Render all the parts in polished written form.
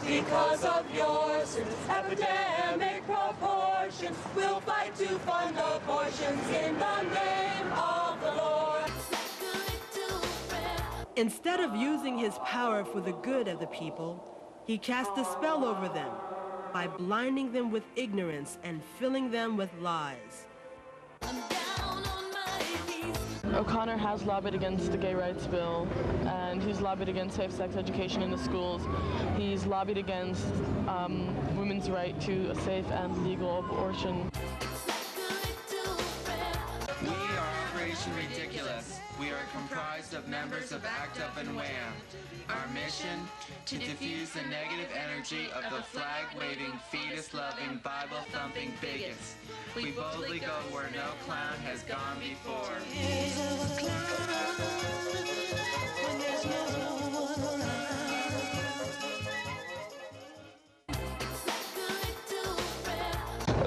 Because of your epidemic proportions, we'll fight to fund abortions in the name of the Lord. Instead of using his power for the good of the people, he cast a spell over them by blinding them with ignorance and filling them with lies. O'Connor has lobbied against the gay rights bill, and he's lobbied against safe-sex education in the schools. He's lobbied against women's right to a safe and legal abortion. We are Operation Ridiculous. We are comprised of members of ACT UP and WHAM. Our mission, to diffuse the negative energy of the flag-waving, fetus-loving, Bible-thumping bigots. We boldly go where no clown has gone before.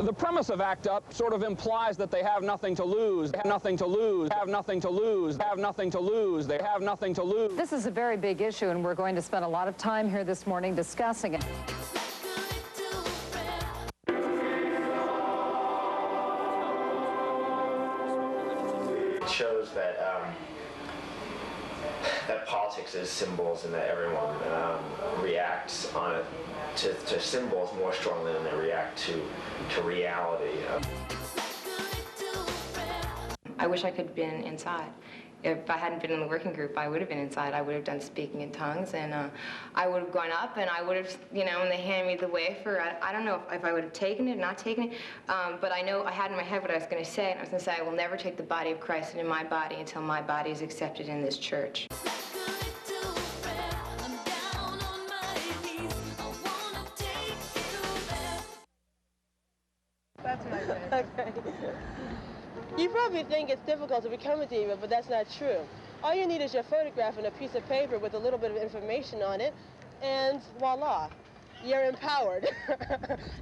The premise of ACT UP sort of implies that they have nothing to lose, have nothing to lose, have nothing to lose, have nothing to lose, they have nothing to lose. This is a very big issue, and we're going to spend a lot of time here this morning discussing it. It shows that that politics is symbols, and that everyone reacts on it to symbols more strongly than they react to reality. I wish I could have been inside. If I hadn't been in the working group, I would have been inside. I would have done speaking in tongues, and I would have gone up, and I would have, you know, and they handed me the wafer. I don't know if I would have taken it or not taken it, but I know I had in my head what I was going to say, and I was going to say, I will never take the body of Christ into my body until my body is accepted in this church. Okay. You probably think it's difficult to become a diva, but that's not true. All you need is your photograph and a piece of paper with a little bit of information on it, and voila, you're empowered.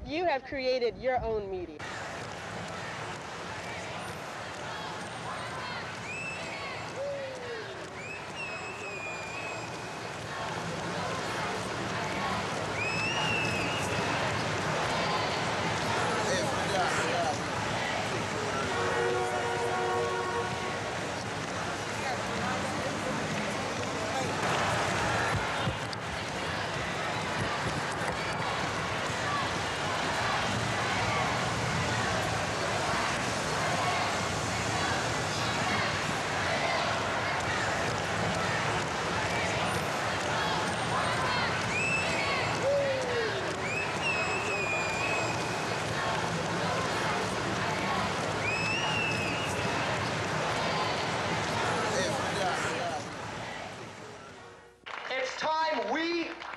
You have created your own media.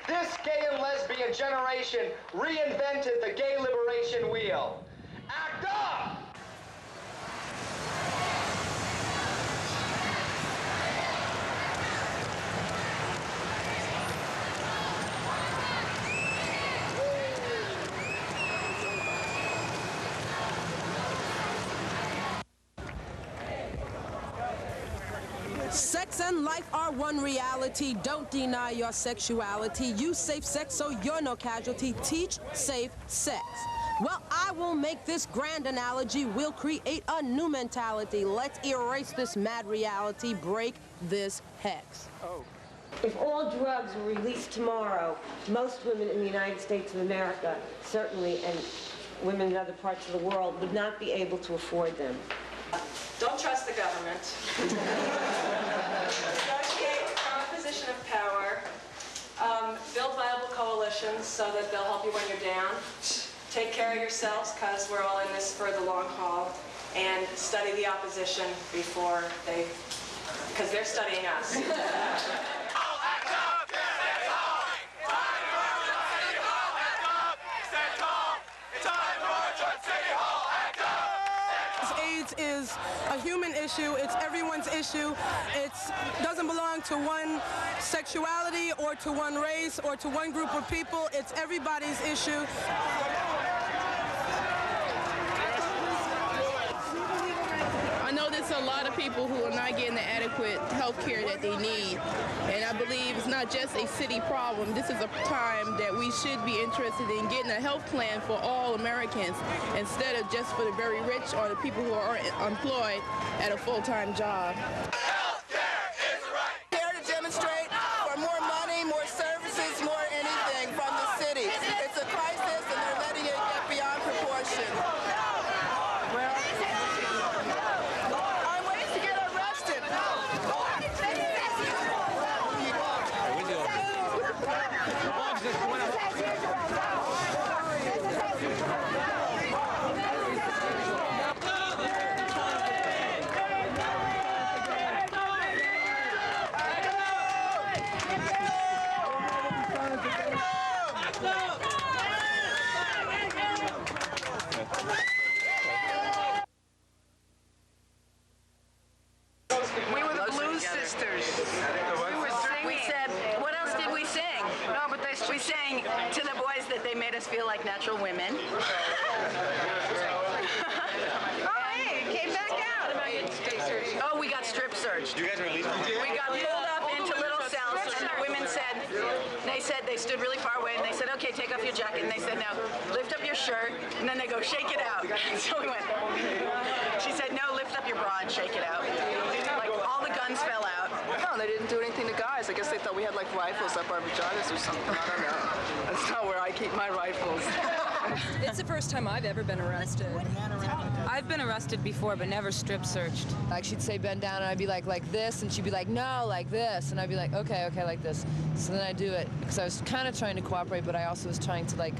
This gay and lesbian generation reinvented the gay liberation wheel. Act up! Sex and life are one reality. Don't deny your sexuality. Use safe sex so you're no casualty. Teach safe sex. Well, I will make this grand analogy. We'll create a new mentality. Let's erase this mad reality. Break this hex. Oh, If all drugs were released tomorrow, most women in the United States of America, certainly, and women in other parts of the world, would not be able to afford them. Don't trust the government. Negotiate from a position of power. Build viable coalitions so that they'll help you when you're down. Take care of yourselves, because we're all in this for the long haul. And study the opposition before because they're studying us. AIDS is a human issue. It's everyone's issue. It doesn't belong to one sexuality or to one race or to one group of people. It's everybody's issue. I know there's a lot of people who are not getting the adequate health care that they need, and I believe it's not just a city problem. This is a time that we should be interested in getting a health plan for all Americans instead of just for the very rich or the people who are employed at a full-time job. Here to demonstrate for more money, more services, more anything from the city. It's a crisis, and they're letting it get beyond proportion. We were the Blues Sisters. We said, what else did we sing? No, but we sang to the boys that they made us feel like natural women. Oh, hey, it came back out. Oh, we got strip searched. You guys were released? We got pulled up into little cells, and the women said, they stood really far away, and they said, okay, take off your jacket. And they said, no, lift up your shirt. And then they go, shake it out. So we went, she said, no, lift up your bra and shake it out. Like, all the guns fell out. No, they didn't do anything to guys. I guess they thought we had like rifles up our vaginas or something. I don't know. That's not where I keep my rifles. It's the first time I've ever been arrested. I've been arrested before, but never strip searched. Like, she'd say bend down, and I'd be like this, and she'd be like, no, like this, and I'd be like, okay, like this. So then I'd do it, because I was kind of trying to cooperate, but I also was trying to, like,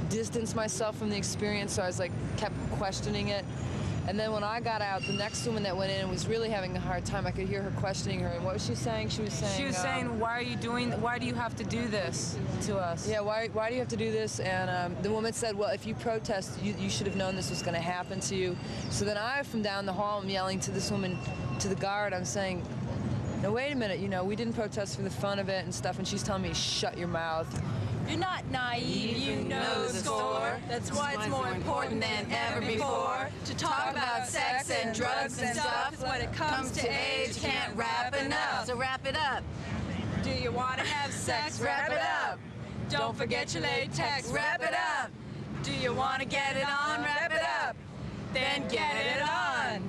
distance myself from the experience, so I was, like, kept questioning it. And then when I got out, the next woman that went in was really having a hard time. I could hear her questioning her, and what was she saying? She was saying, why do you have to do this to us? Yeah, why do you have to do this? And the woman said, well, if you protest, you should have known this was going to happen to you. So then I, from down the hall, I'm yelling to this woman, to the guard, I'm saying, no, wait a minute, we didn't protest for the fun of it and stuff, and she's telling me, shut your mouth. You're not naive, you know the score. That's why it's more important than ever before to talk about sex and drugs and stuff. When it comes to age, can't wrap enough. So wrap it up. Do you want to have sex? Wrap it up. Don't forget your latex. Wrap it up. Do you want to get it on? Wrap it up. Then get it on.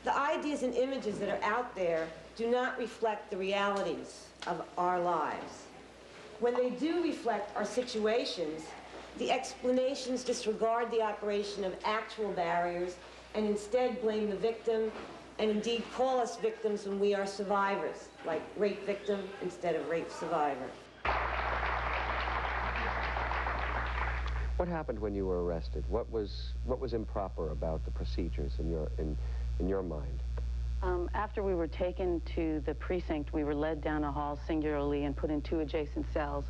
The ideas and images that are out there do not reflect the realities of our lives. When they do reflect our situations, the explanations disregard the operation of actual barriers and instead blame the victim and indeed call us victims when we are survivors, like rape victim instead of rape survivor. What happened when you were arrested? What was improper about the procedures in your mind? After we were taken to the precinct, we were led down a hall singularly and put in 2 adjacent cells,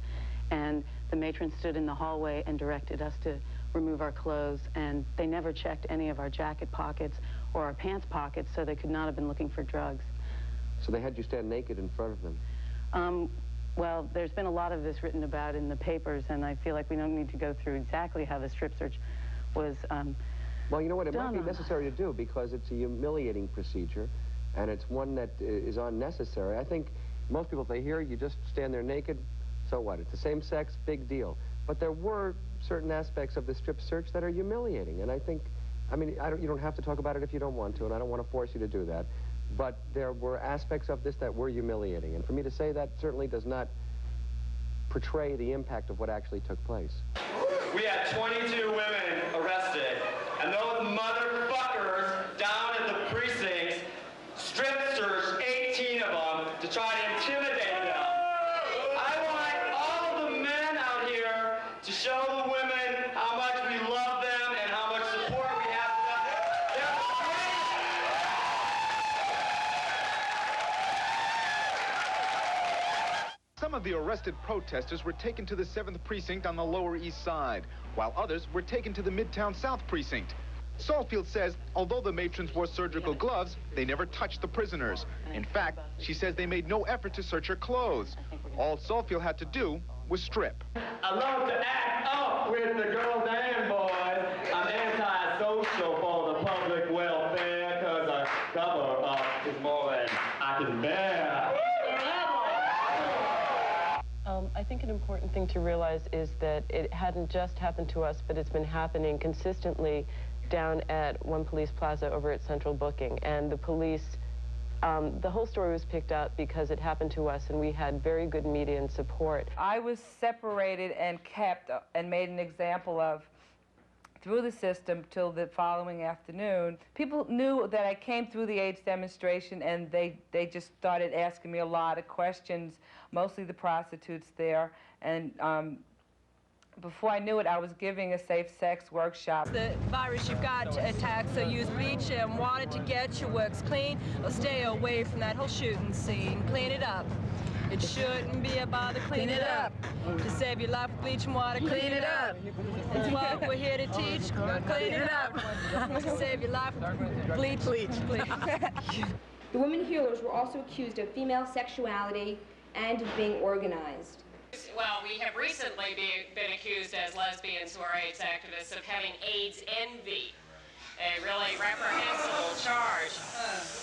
and the matron stood in the hallway and directed us to remove our clothes, and they never checked any of our jacket pockets or our pants pockets, so they could not have been looking for drugs. So they had you stand naked in front of them? Well, there's been a lot of this written about in the papers, and I feel like we don't need to go through exactly how the strip search was well, you know what, it might be necessary to do because it's a humiliating procedure and it's one that is unnecessary. I think most people, if they hear you just stand there naked, so what? It's the same sex, big deal. But there were certain aspects of the strip search that are humiliating, and I think, you don't have to talk about it if you don't want to, and I don't want to force you to do that. but there were aspects of this that were humiliating. And for me to say that certainly does not portray the impact of what actually took place. We had 22 women arrested, and those motherfuckers down at the precincts strip searched 18 of them to try to intimidate them. I want all of the men out here to show the women how much we love them and how much support we have for them. Some of the arrested protesters were taken to the 7th Precinct on the Lower East Side, while others were taken to the Midtown South Precinct. Saltfield says, although the matrons wore surgical gloves, they never touched the prisoners. In fact, she says they made no effort to search her clothes. All Saltfield had to do was strip. I love to act up with the girls and boys. I'm anti-social for the public welfare, because a cover-up is more than I can bear. I think an important thing to realize is that it hadn't just happened to us, but it's been happening consistently down at One Police Plaza over at Central Booking. And the police, the whole story was picked up because it happened to us, and we had very good media and support. I was separated and kept and made an example of through the system till the following afternoon. People knew that I came through the AIDS demonstration, and they just started asking me a lot of questions, mostly the prostitutes there. And before I knew it, I was giving a safe sex workshop. The virus you've got attacks, so use bleach and water to get your works clean, or stay away from that whole shooting scene. Clean it up. It shouldn't be a bother. Clean it up. To save your life with bleach and water, clean it up. That's what we're here to teach. Clean it up. To save your life with bleach. The women healers were also accused of female sexuality and of being organized. Well, we have recently been accused as lesbians who are AIDS activists of having AIDS envy, a really reprehensible charge.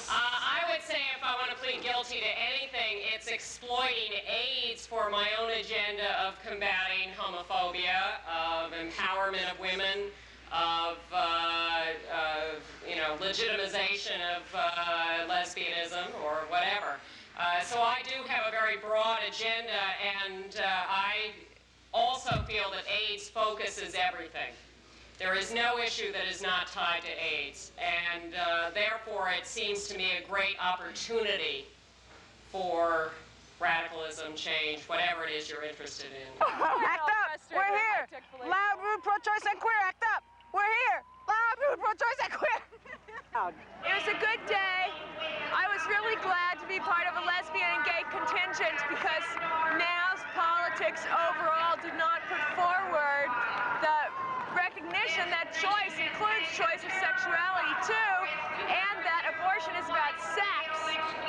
I would say if I want to plead guilty to anything, it's exploiting AIDS for my own agenda of combating homophobia, of empowerment of women, of legitimization of lesbianism or whatever. So I do have a very broad agenda, and I also feel that AIDS focuses everything. There is no issue that is not tied to AIDS, and therefore it seems to me a great opportunity for radicalism, change, whatever it is you're interested in. Act up! We're here! Loud, rude, pro-choice, and queer! Act up! We're here! Loud, rude, pro-choice, and queer! It was a good day. I was really glad to be part of a lesbian and gay contingent because now's politics overall do not put forward the recognition that choice includes choice of sexuality too, and that abortion is about sex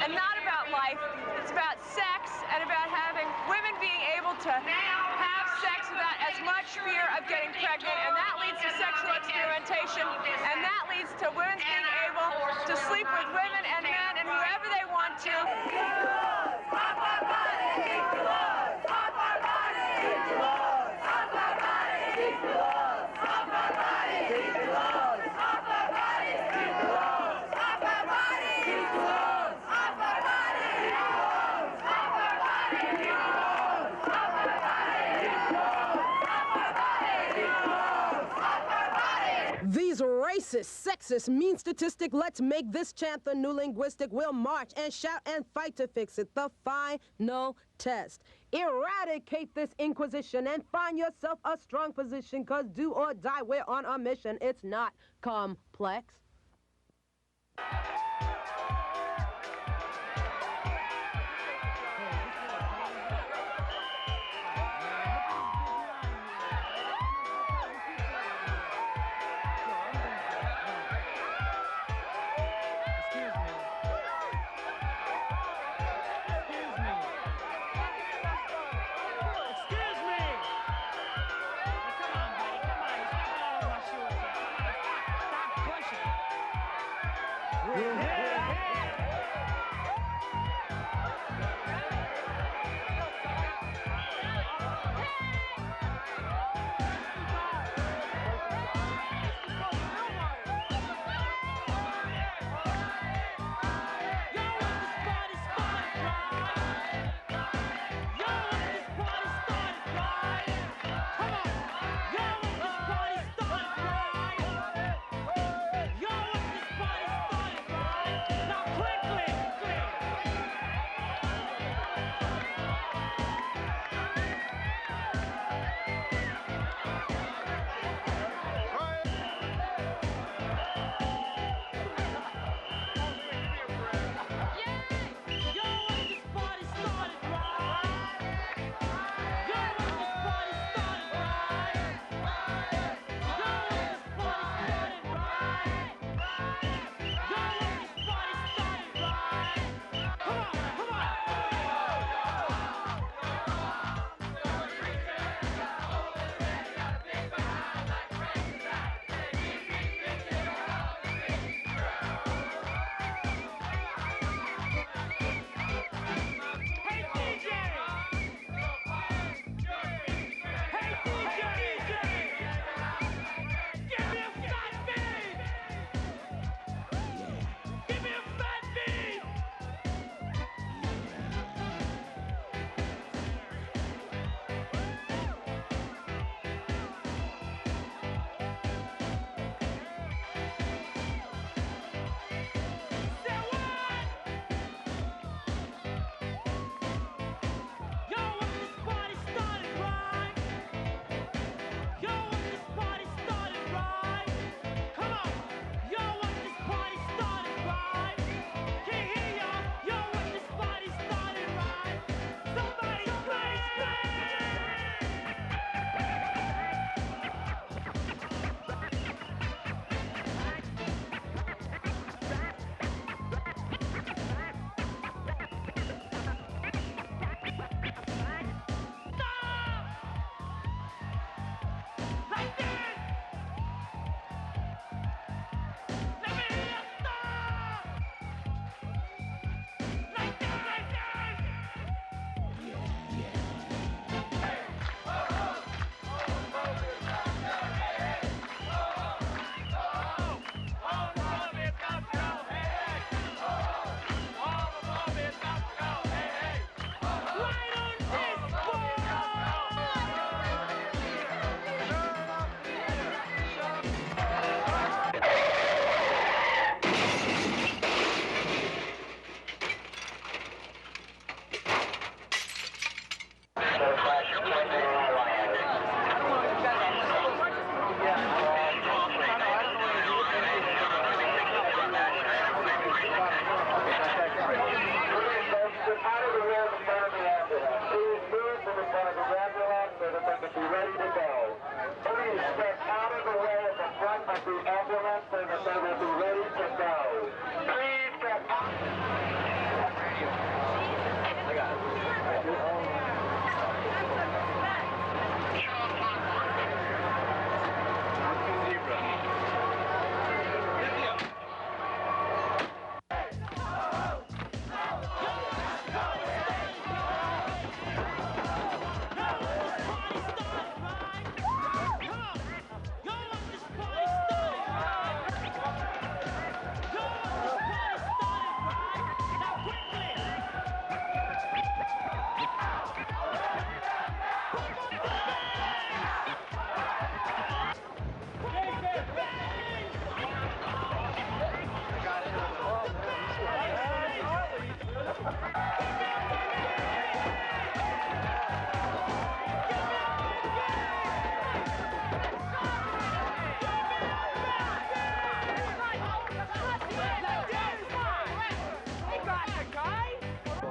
and not about life. It's about sex and about having women being able to have sex without as much fear of getting pregnant, and that leads to sexual experimentation, and that leads to women being able to sleep with women and men and whoever they want to. These racist, sexist, mean statistic, let's make this chant the new linguistic. We'll march and shout and fight to fix it. The final test. Eradicate this inquisition and find yourself a strong position, cause do or die, we're on a mission. It's not complex.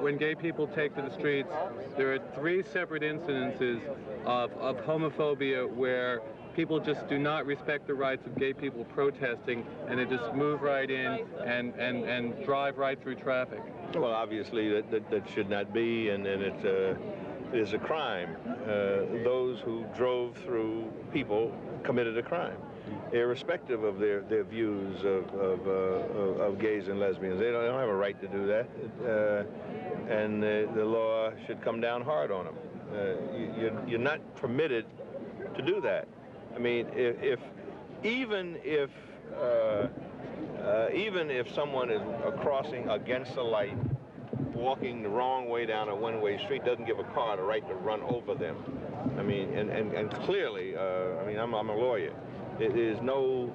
When gay people take to the streets, there are 3 separate incidences of homophobia where people just do not respect the rights of gay people protesting, and they just move right in and drive right through traffic. Well, obviously that should not be, and it is a crime. Those who drove through people committed a crime, irrespective of their views of gays and lesbians. They don't have a right to do that, and the law should come down hard on them. You're not permitted to do that. I mean, even if someone is crossing against a light, walking the wrong way down a one-way street, doesn't give a car the right to run over them. I mean, and clearly, I mean, I'm a lawyer. There is no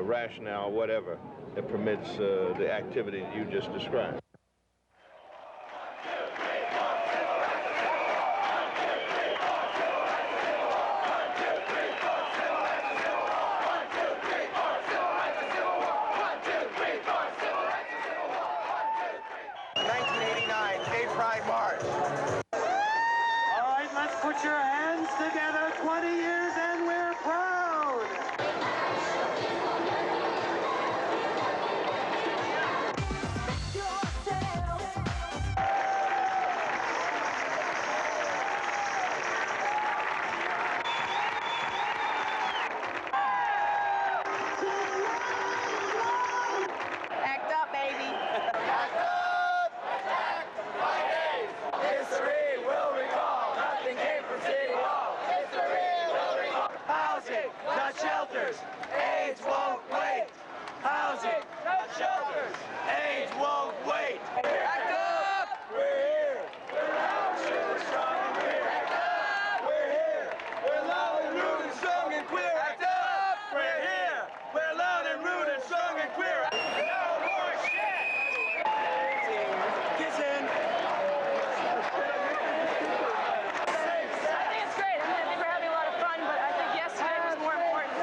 rationale, whatever, that permits the activity that you just described. Put your hands together, 20 years and we're proud! Act up, baby. Act up! Attack! Fight AIDS! History will recall! Nothing came from City Hall! History will recall! Housing, not shelters! AIDS won't wait! Housing, not shelters! AIDS won't wait! Act up! We're here! We're loud, we're strong and queer! Act up! We're here! We're loud and rude and strong and queer! Act up! We're here! We're loud and rude and strong and queer! No more shit! Kiss in! I think it's great. I mean, I think we're having a lot of fun, but I think yesterday was more important.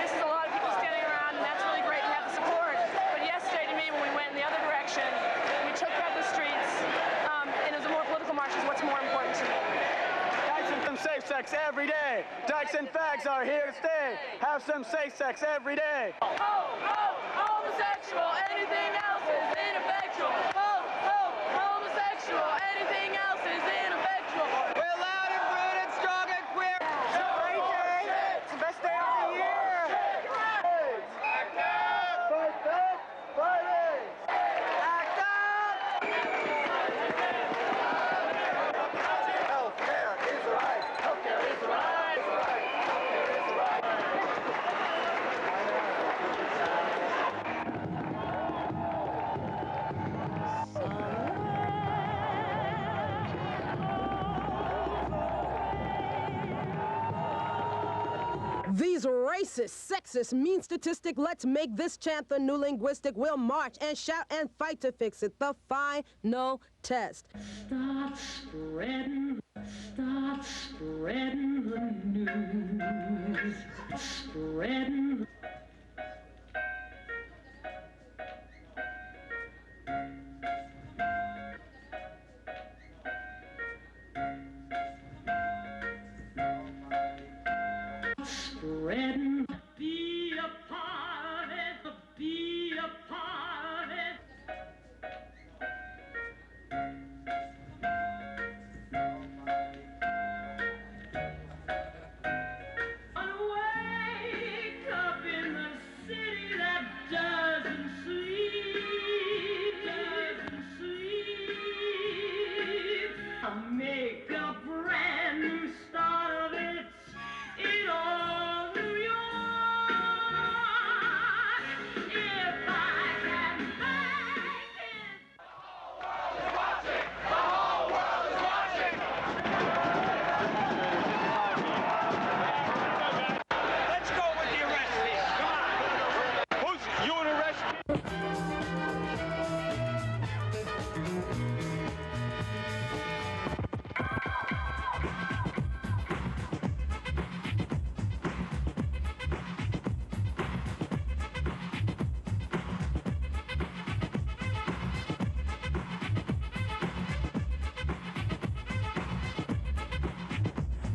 This is a lot of people standing around, and that's really great to have the support. But yesterday, to me, when we went in the other direction, we took back the streets, and it was a more political march is what's more important to me. Have some safe sex every day. Dykes and fags are here to stay. Have some safe sex every day. Homosexual, anything else is ineffectual. Homosexual, anything else is ineffectual. We're loud and rude and strong and queer. It's a great day. It's the best day of the year. Act up! Fight back! Fight AIDS! Act up! Healthcare is the right. Healthcare is the right. Healthcare is the right. These racist, sexist, mean statistic, let's make this chant the new linguistic. We'll march and shout and fight to fix it. The final test. Start spreading the news. Spreading. Spreading. Be a part of it. Be a part of it. Wake up in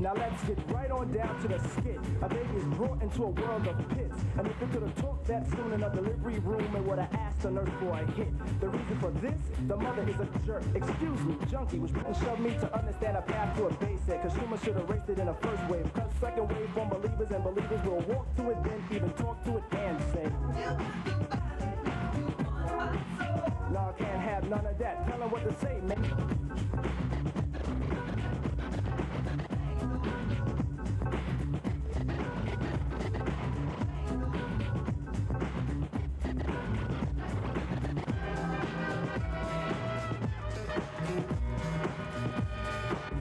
Now let's get right on down to the skit. A baby is brought into a world of pits, and if it could have talked that soon in a delivery room, it would have asked the nurse for a hit. The reason for this, the mother is a jerk. Excuse me, junkie, which couldn't shove me to understand a path to a basic. Cause humans should have raced it in the first wave. Cause second wave from believers, and believers will walk to it, then even talk to it and say, no, I can't have none of that. Tell them what to say, man.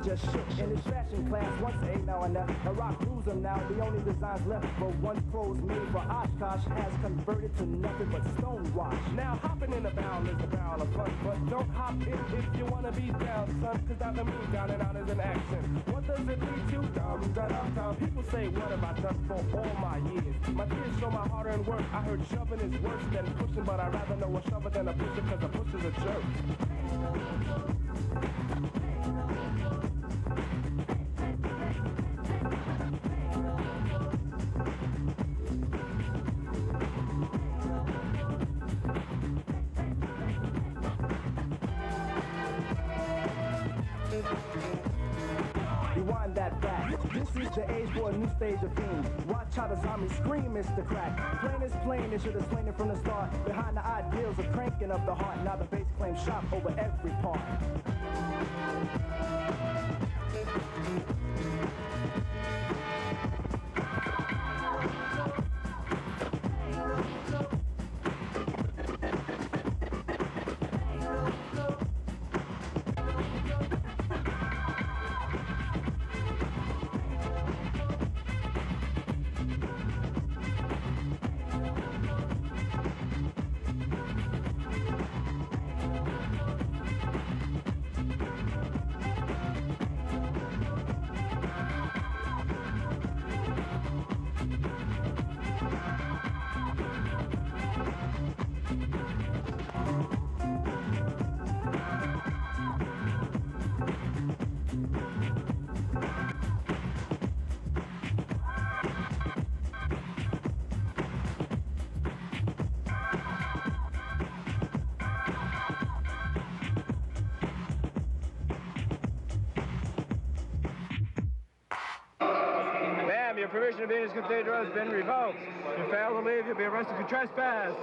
Just shook in his fashion class once a now and then. A rock rules them now. The only designs left for once clothes made for Oshkosh has converted to nothing but stonewash. Now hopping in the barrel is the barrel of fun, but don't hop in if you wanna be down, son. Cause down the mean down and out is an accent. What does it lead to? Down. People say, what have I done for all my years? My kids show my hard-earned work. I heard shoving is worse than pushing, but I'd rather know a shover than a pusher, cause a pusher's a jerk. Rewind that back. This is the age for a new stage of being. Watch how the zombies scream, Mr. Crack. Plain is plain, they should have slain it from the start. Behind the ideals of cranking up the heart. Now the bass claims shop over every part. Your permission to be in this cathedral has been revoked. If you fail to leave, you'll be arrested for trespass.